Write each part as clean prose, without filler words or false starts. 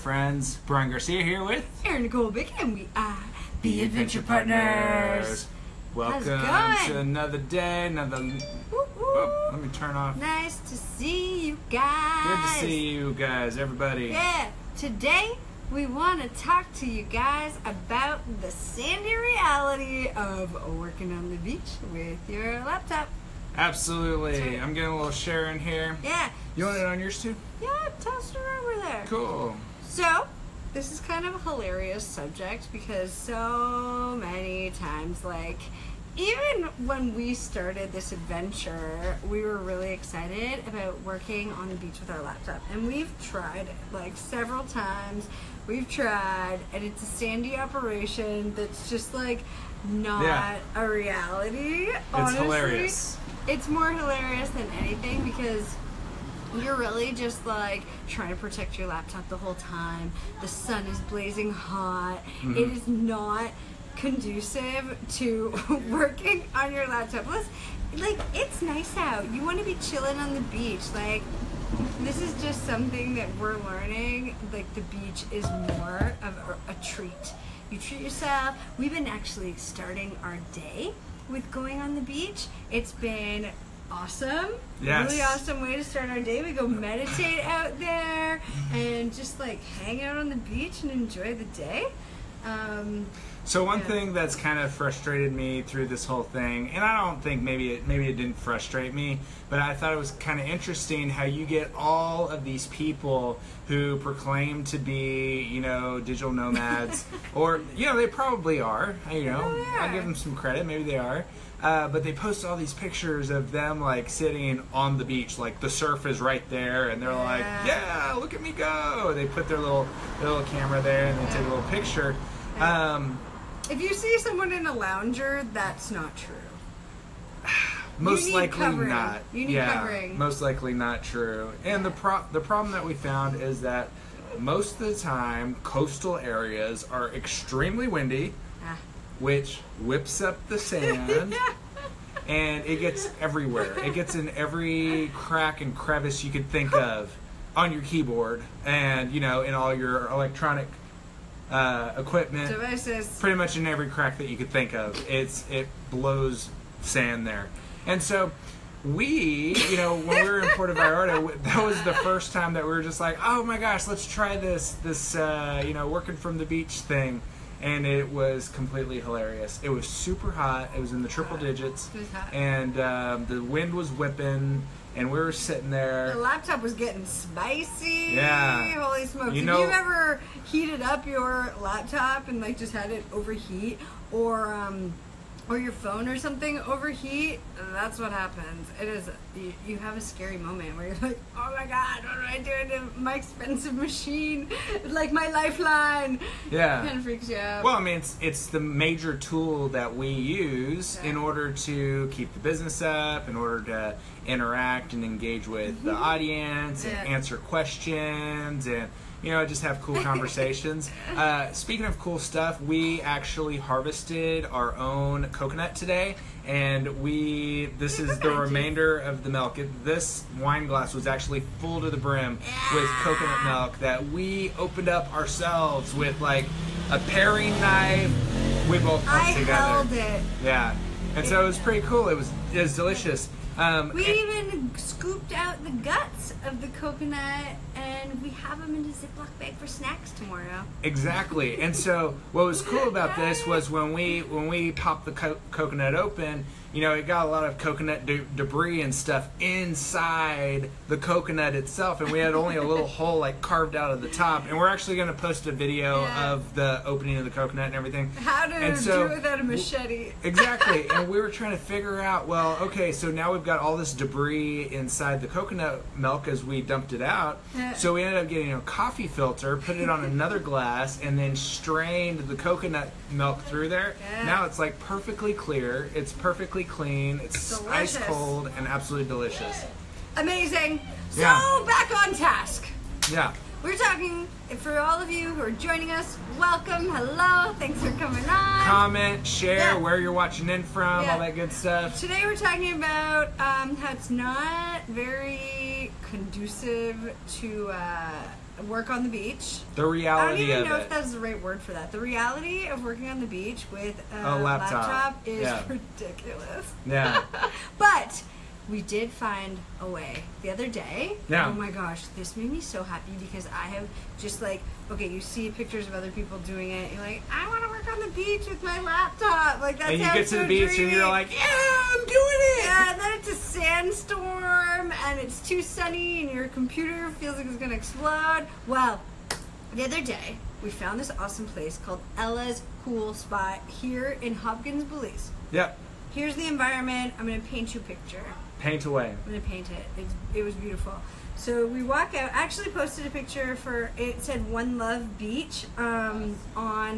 friends. Brian Garcia here with Erin, Nicole, Bick, and we are the Adventure Partners. Welcome to another day, another... Oh, let me turn off. Nice to see you guys. Good to see you guys, everybody. Yeah, today we want to talk to you guys about the sandy reality of working on the beach with your laptop. Absolutely. I'm getting a little share in here. Yeah. You want it on yours too? Yeah, toss it over there. Cool. So, this is kind of a hilarious subject because so many times, like, even when we started this adventure, we were really excited about working on the beach with our laptop. And we've tried it, like, several times. We've tried, and it's a sandy operation that's just, like, not a reality, honestly. It's hilarious. It's more hilarious than anything because you're really just like trying to protect your laptop the whole time. The sun is blazing hot. Mm-hmm. It is not conducive to working on your laptop. Like, it's nice out. You want to be chilling on the beach. Like, this is just something that we're learning. Like, the beach is more of a treat. You treat yourself. We've been actually starting our day with going on the beach. It's been awesome. Yes. Really awesome way to start our day. We go meditate out there and just like hang out on the beach and enjoy the day. So one thing that's kind of frustrated me through this whole thing, and I don't think maybe it didn't frustrate me, but I thought it was kind of interesting how you get all of these people who proclaim to be, you know, digital nomads, or, you know, they probably are, you know, I'll give them some credit, maybe they are, but they post all these pictures of them, like, sitting on the beach, like, the surf is right there, and they're like, yeah, look at me go! They put their little camera there, and they take a little picture. If you see someone in a lounger, that's not true. Most likely not. You need covering. Most likely not true. And the problem that we found is that most of the time coastal areas are extremely windy, which whips up the sand, and it gets everywhere. It gets in every crack and crevice you could think of on your keyboard, and, you know, in all your electronic equipment, devices, pretty much in every crack that you could think of. It blows sand there. And so we, you know, when we were in Puerto Vallarta, that was the first time that we were just like, oh my gosh, let's try this you know, working from the beach thing. And it was completely hilarious. It was super hot. It was in the triple digits. It was hot. And the wind was whipping, and we were sitting there. The laptop was getting spicy. Yeah. Holy smokes. You If know, you've ever heated up your laptop and like just had it overheat, or your phone or something overheat, that's what happens. It is, you have a scary moment where you're like, oh my god, what do I do to my expensive machine? Like my lifeline. Yeah. It kind of freaks you out. Well, I mean, it's the major tool that we use in order to keep the business up, in order to interact and engage with the audience and answer questions and, you know, just have cool conversations. Speaking of cool stuff, we actually harvested our own coconut today, and this is the remainder of the milk. This wine glass was actually full to the brim with coconut milk that we opened up ourselves with, like, a paring knife. We both put together. I held it. Yeah. And so it was pretty cool. It was delicious. We even scooped out the guts of the coconut, and we have them in a Ziploc bag for snacks tomorrow. Exactly. And so what was cool about this was when we popped the coconut open, you know, it got a lot of coconut debris and stuff inside the coconut itself, and we had only a little hole like carved out of the top. And we're actually going to post a video of the opening of the coconut and everything. How to do it without a machete. Exactly. And we were trying to figure out, well, okay, so now we've got all this debris inside the coconut milk as we dumped it out. So we ended up getting a coffee filter, put it on another glass, and then strained the coconut milk through there. Now it's like perfectly clear. It's perfectly clean. It's delicious. Ice cold and absolutely delicious. Amazing. So back on task. Yeah. We're talking, for all of you who are joining us, welcome, hello, thanks for coming on. Comment, share, where you're watching in from, all that good stuff. Today we're talking about how it's not very conducive conducive to work on the beach. The reality of it. I don't even know if that's the right word for that. The reality of working on the beach with a laptop is ridiculous. Yeah. But we did find a way the other day. Yeah. Oh my gosh, this made me so happy because I have just like, okay, you see pictures of other people doing it. You're like, I want to work on the beach with my laptop. Like that's. And you get to the beach dreamy. and you're like, yeah, I'm doing it. Yeah, and then it's a sandstorm and it's too sunny and your computer feels like it's gonna explode. Well, the other day we found this awesome place called Ella's Cool Spot here in Hopkins, Belize. Yep. Here's the environment. I'm gonna paint you a picture. Paint away. I'm gonna paint it. It was beautiful. So we walk out. I actually posted a picture for it said One Love Beach on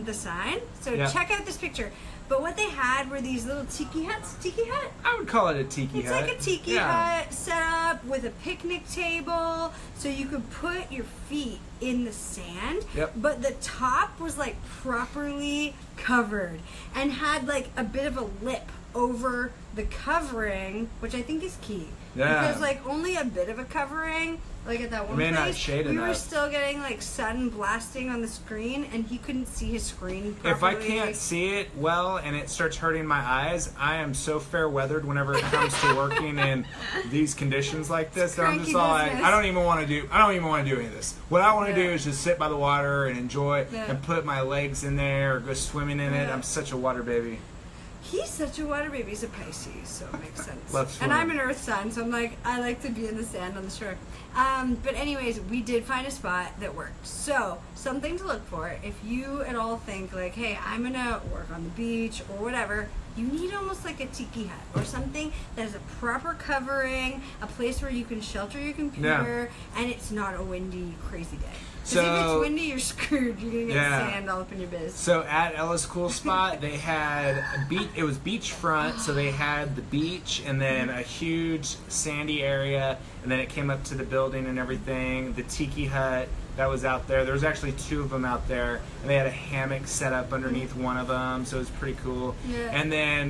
the sign. So check out this picture. But what they had were these little tiki huts. Tiki hut? I would call it a tiki hut. It's like a tiki hut set up with a picnic table, so you could put your feet in the sand. Yep. But the top was like properly covered and had like a bit of a lip over the covering, which I think is key. Yeah. Because like only a bit of a covering, like at that one may place, not shade we were enough. still getting like sun blasting on the screen, and he couldn't see his screen properly. If I can't see it well and it starts hurting my eyes, I am so fair weathered whenever it comes to working in these conditions like this. That I'm just all like, I don't even want to do any of this. What I want to do is just sit by the water and enjoy and put my legs in there or go swimming in it. I'm such a water baby. He's such a water baby. He's a Pisces, so it makes sense. Love and I'm an Earth sign, so I'm like, I like to be in the sand on the shore. But anyways, we did find a spot that worked. So, something to look for. If you at all think like, hey, I'm going to work on the beach or whatever, you need almost like a tiki hut or something that has a proper covering, a place where you can shelter your computer, and it's not a windy, crazy day. Because if it's windy, you're screwed. You're going to get sand all up in your biz. So at Ella's Cool Spot, they had it was beachfront, so they had the beach and then a huge sandy area, and then it came up to the building and everything. The tiki hut that was out there. There was actually 2 of them out there, and they had a hammock set up underneath one of them, so it was pretty cool. Yeah. And then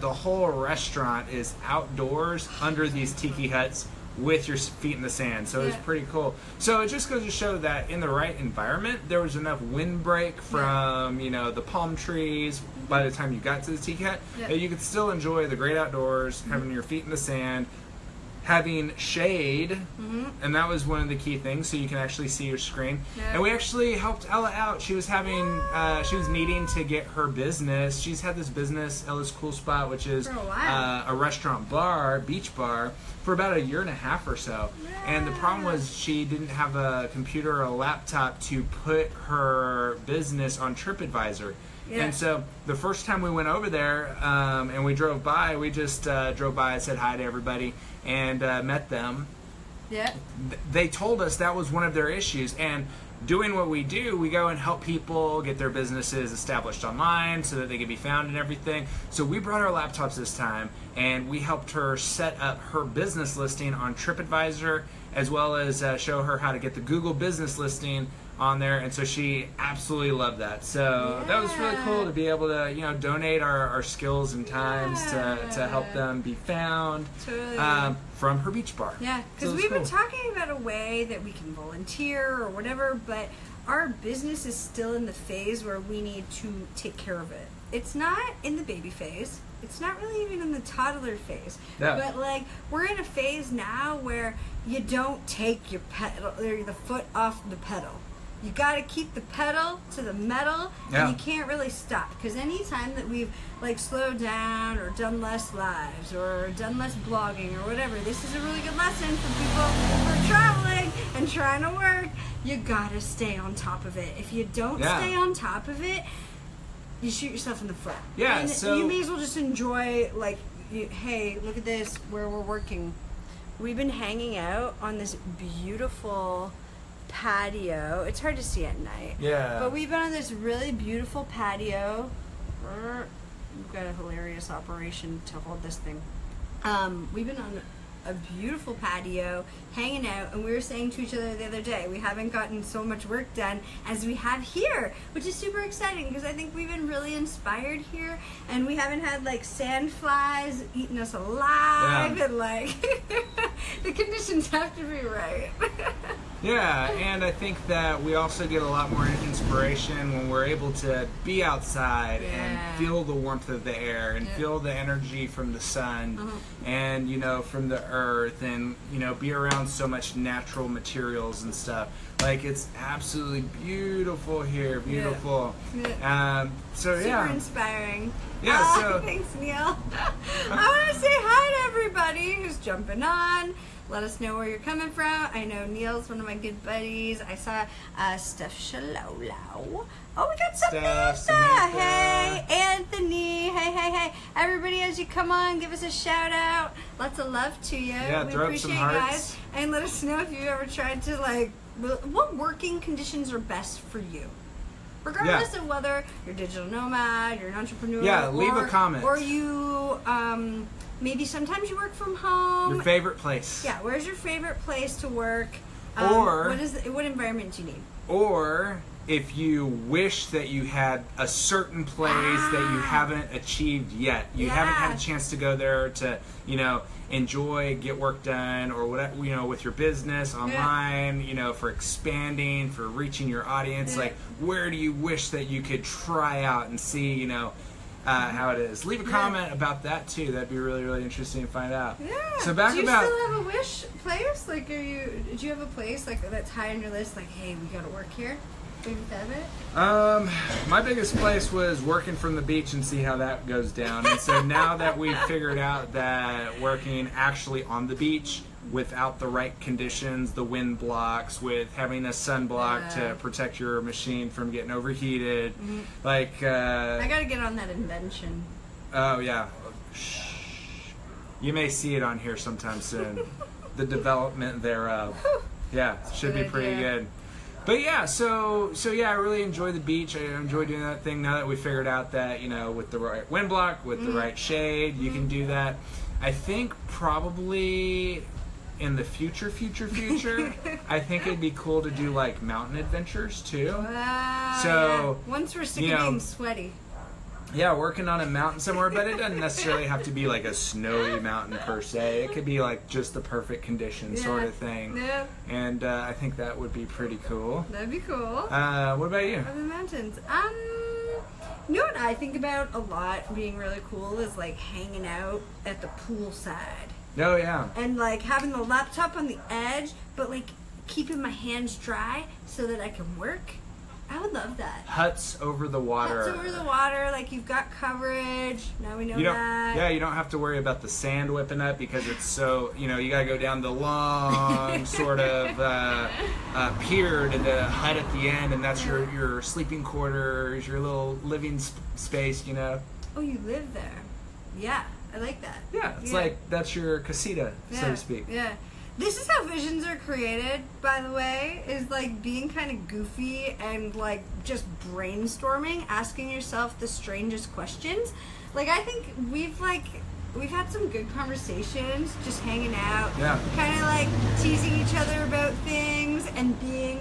the whole restaurant is outdoors under these tiki huts with your feet in the sand, so it was pretty cool. So it just goes to show that in the right environment, there was enough windbreak from the palm trees by the time you got to the tiki hut that you could still enjoy the great outdoors, having your feet in the sand, having shade, and that was one of the key things, so you can actually see your screen. And we actually helped Ella out. She was having, she was needing to get her business. She's had this business, Ella's Cool Spot, which is a restaurant bar, beach bar, for about 1.5 years or so. And the problem was she didn't have a computer or a laptop to put her business on TripAdvisor. And so the first time we went over there and we drove by, we just drove by and said hi to everybody and met them. Yeah. They told us that was one of their issues. And doing what we do, we go and help people get their businesses established online so that they can be found and everything. So we brought our laptops this time and we helped her set up her business listing on TripAdvisor, as well as show her how to get the Google business listing on there, and so she absolutely loved that. So that was really cool to be able to donate our skills and times to help them be found from her beach bar. Yeah, because we've been talking about a way that we can volunteer or whatever, but our business is still in the phase where we need to take care of it. It's not in the baby phase. It's not really even in the toddler phase. But like we're in a phase now where you don't take your pedal or the foot off the pedal. You got to keep the pedal to the metal, and you can't really stop. Because anytime that we've like slowed down or done less lives or done less blogging or whatever, this is a really good lesson for people who are traveling and trying to work. You got to stay on top of it. If you don't stay on top of it, you shoot yourself in the foot. Yeah, and so you may as well just enjoy, like, hey, look at this, where we're working. We've been hanging out on this beautiful patio. It's hard to see at night. Yeah. But we've been on this really beautiful patio. We've got a hilarious operation to hold this thing. We've been on a beautiful patio, hanging out, and we were saying to each other the other day, we haven't gotten so much work done as we have here, which is super exciting because I think we've been really inspired here, and we haven't had like sand flies eating us alive, and like The conditions have to be right. Yeah, and I think that we also get a lot more inspiration when we're able to be outside and feel the warmth of the air and feel the energy from the sun and, you know, from the earth and, you know, be around so much natural materials and stuff. Like, it's absolutely beautiful here, beautiful. Super inspiring. Yeah, so thanks, Neil. I want to say hi to everybody who's jumping on. Let us know where you're coming from. I know Neil's one of my good buddies. I saw Steph Shalolo. Oh, we got Samantha. Hey, Anthony. Hey. Everybody, as you come on, give us a shout out. Lots of love to you. Yeah, we throw appreciate up some you hearts. guys. And let us know if you've ever tried to, like, what working conditions are best for you. Regardless of whether you're a digital nomad, you're an entrepreneur. Yeah, leave a comment. Or you, maybe sometimes you work from home. Your favorite place. Yeah, where's your favorite place to work? Or what environment do you need? Or if you wish that you had a certain place that you haven't achieved yet. You haven't had a chance to go there to, you know, enjoy, get work done, or whatever, you know, with your business online, you know, for expanding, for reaching your audience. Like, where do you wish that you could try out and see, you know, how it is? Leave a comment about that too. That'd be really, really interesting to find out. Yeah. So back do you about. still have a wish place? Like, do you have a place like that's high on your list? Like, hey, we gotta work here. Maybe have it. My biggest place was working from the beach and see how that goes down. And so now that we've figured out that working actually on the beach without the right conditions, the wind blocks, with having a sunblock to protect your machine from getting overheated, like I gotta get on that invention. Oh yeah, you may see it on here sometime soon. The development thereof. Yeah, should be pretty good. But yeah, so yeah, I really enjoy the beach. I enjoy doing that thing now that we figured out that, you know, with the right wind block, with the right shade, you can do that. I think probably in the future, I think it'd be cool to do like mountain adventures too. So once we're sick of being sweaty. Yeah, working on a mountain somewhere, but it doesn't necessarily have to be like a snowy mountain per se. It could be like just the perfect condition sort of thing. Yeah. And I think that would be pretty cool. That'd be cool. What about you? Other mountains. You know what I think about a lot being really cool is like hanging out at the poolside. Oh yeah. And like having the laptop on the edge, but like keeping my hands dry so that I can work. I would love that. Huts over the water. Huts over the water, like you've got coverage. Now we know that. Yeah, you don't have to worry about the sand whipping up because it's so, you know, you gotta go down the long sort of pier to the hut at the end, and that's your sleeping quarters, your little living space, you know. Oh, you live there? Yeah, I like that. Yeah, it's like that's your casita, so to speak. Yeah. This is how visions are created, by the way, is like being kind of goofy and like just brainstorming, asking yourself the strangest questions. Like, I think we've had some good conversations just hanging out, kind of like teasing each other about things and being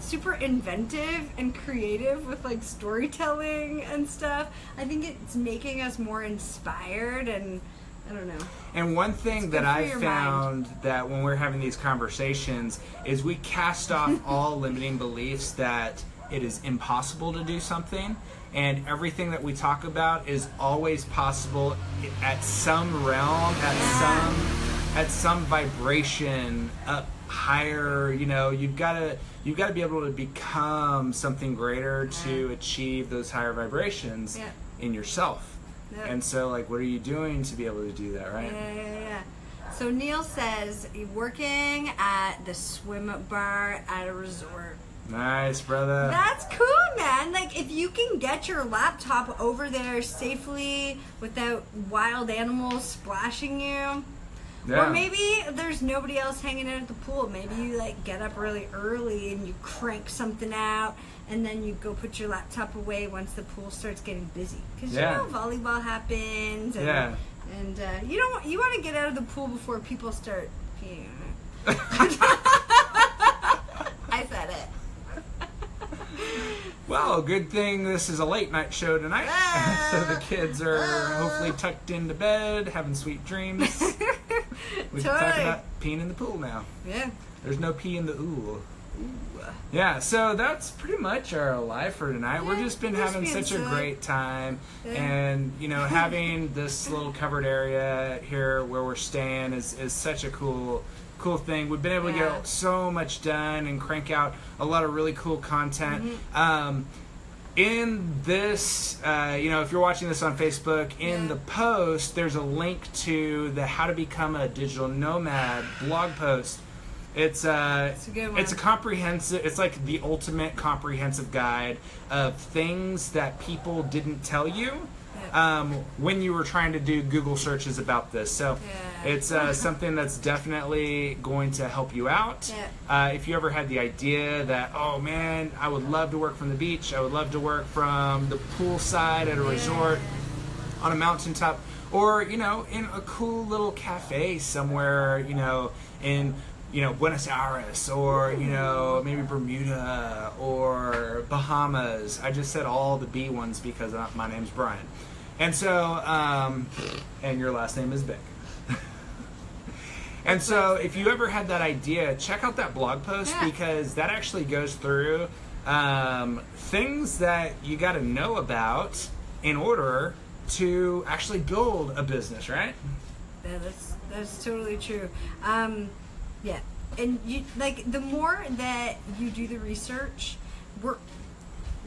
super inventive and creative with like storytelling and stuff. I think it's making us more inspired, and I don't know. And one thing that I found that when we're having these conversations is we cast off all limiting beliefs that it is impossible to do something, and everything that we talk about is always possible at some realm, at some vibration up higher. You know, you've got to be able to become something greater to achieve those higher vibrations in yourself. Yep. And so, like, what are you doing to be able to do that, right? Yeah. So Neil says you're working at the swim bar at a resort. Nice, brother. That's cool, man. Like, if you can get your laptop over there without wild animals splashing you. Yeah. Or maybe there's nobody else hanging out at the pool. Maybe you like get up really early and you crank something out, and then you go put your laptop away once the pool starts getting busy. Because you know volleyball happens, and, and you want to get out of the pool before people start peeing. I said it. Well, good thing this is a late night show tonight, so the kids are hopefully tucked into bed, having sweet dreams. We can talk about peeing in the pool now. Yeah. There's no pee in the ooh. Yeah, so that's pretty much our life for tonight. Yeah, we're just been having such a great time, and having this little covered area here where we're staying is such a cool thing. We've been able to get so much done and crank out a lot of really cool content. In this, if you're watching this on Facebook, in the post, there's a link to the How to Become a Digital Nomad blog post. It's a good one. It's a comprehensive. It's like the ultimate comprehensive guide of things that people didn't tell you when you were trying to do Google searches about this. So it's something that's definitely going to help you out. If you ever had the idea that, oh man, I would love to work from the beach. I would love to work from the poolside at a resort on a mountaintop, or in a cool little cafe somewhere, in Buenos Aires, or, maybe Bermuda or Bahamas. I just said all the B ones because my name's Brian. And so, and your last name is Bick. And so if you ever had that idea, check out that blog post because that actually goes through things that you got to know about in order to actually build a business, right? Yeah, that's totally true. Yeah, and the more that you do the research,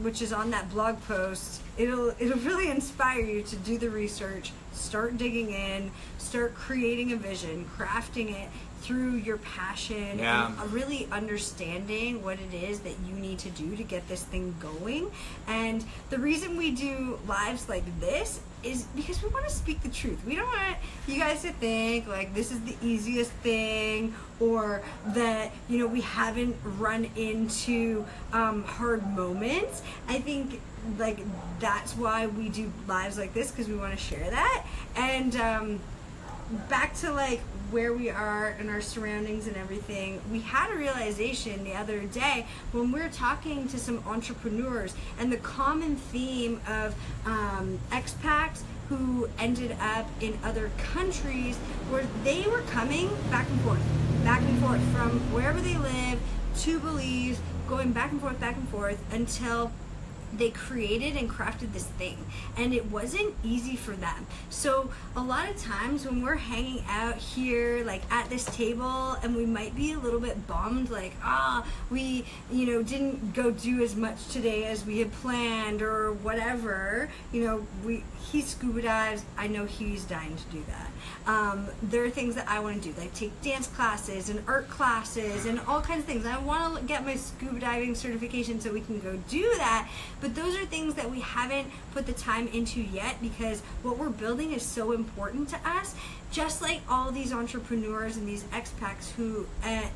which is on that blog post, it'll really inspire you to do the research, start digging in, start creating a vision, crafting it through your passion, and really understanding what it is that you need to do to get this thing going. And the reason we do lives like this is because we want to speak the truth. We don't want you guys to think like this is the easiest thing, or that we haven't run into hard moments. I think that's why we do lives like this, because we want to share that. And back to where we are and our surroundings and everything, we had a realization the other day when we were talking to some entrepreneurs, and the common theme of expats who ended up in other countries, where they were coming back and forth from wherever they live to Belize, going back and forth until they created and crafted this thing, and it wasn't easy for them. So a lot of times when we're hanging out here at this table, and we might be a little bit bummed, we didn't go do as much today as we had planned, or whatever. He scuba dives. I know he's dying to do that. There are things that I want to do, like take dance classes and art classes and all kinds of things. I want to get my scuba diving certification so we can go do that. But those are things that we haven't put the time into yet, because what we're building is so important to us. Just like all these entrepreneurs and these expats who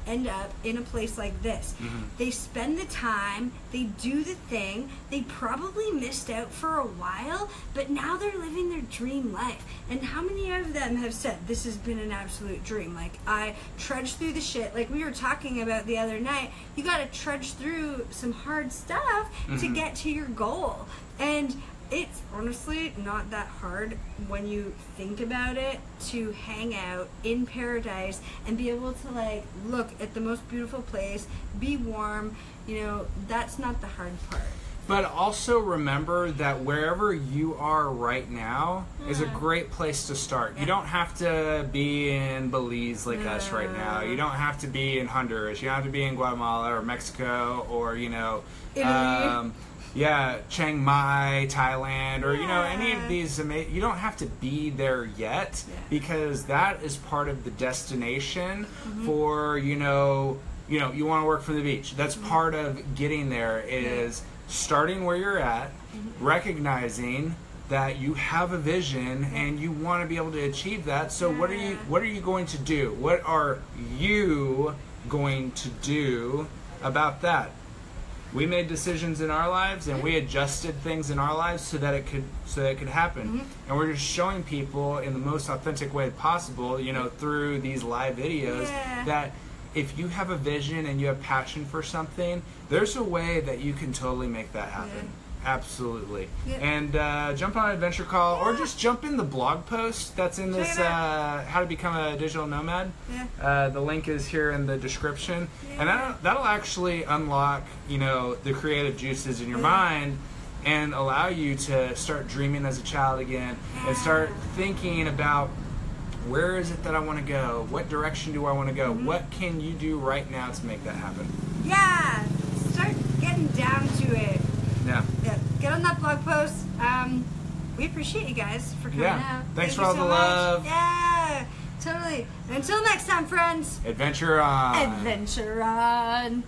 end up in a place like this. They spend the time, they do the thing, they probably missed out for a while, but now they're living their dream life. And how many of them have said, this has been an absolute dream? I trudged through the shit, like we were talking about the other night. You gotta trudge through some hard stuff to get to your goal. And it's honestly not that hard when you think about it, to hang out in paradise and be able to look at the most beautiful place, be warm. That's not the hard part. But also remember that wherever you are right now is a great place to start. You don't have to be in Belize like us right now. You don't have to be in Honduras. You don't have to be in Guatemala or Mexico or Italy. Chiang Mai, Thailand, or any of these. You don't have to be there yet, because that is part of the destination for you want to work from the beach. That's part of getting there, is starting where you're at, recognizing that you have a vision and you want to be able to achieve that. So what are you going to do? What are you going to do about that? We made decisions in our lives, and we adjusted things in our lives so that it could happen. And we're just showing people in the most authentic way possible, through these live videos, that if you have a vision and you have passion for something, there's a way that you can totally make that happen. Absolutely. Yep. And jump on an adventure call, or just jump in the blog post that's in this How to Become a Digital Nomad. Yeah. The link is here in the description. Yeah. And that'll actually unlock, the creative juices in your mind and allow you to start dreaming as a child again and start thinking about, where is it that I want to go? What direction do I want to go? What can you do right now to make that happen? Yeah. Start getting down to it. Yeah. Get on that blog post. We appreciate you guys for coming out. Thanks Thank for you all so the much. love. Yeah, totally. Until next time, friends. Adventure on. Adventure on.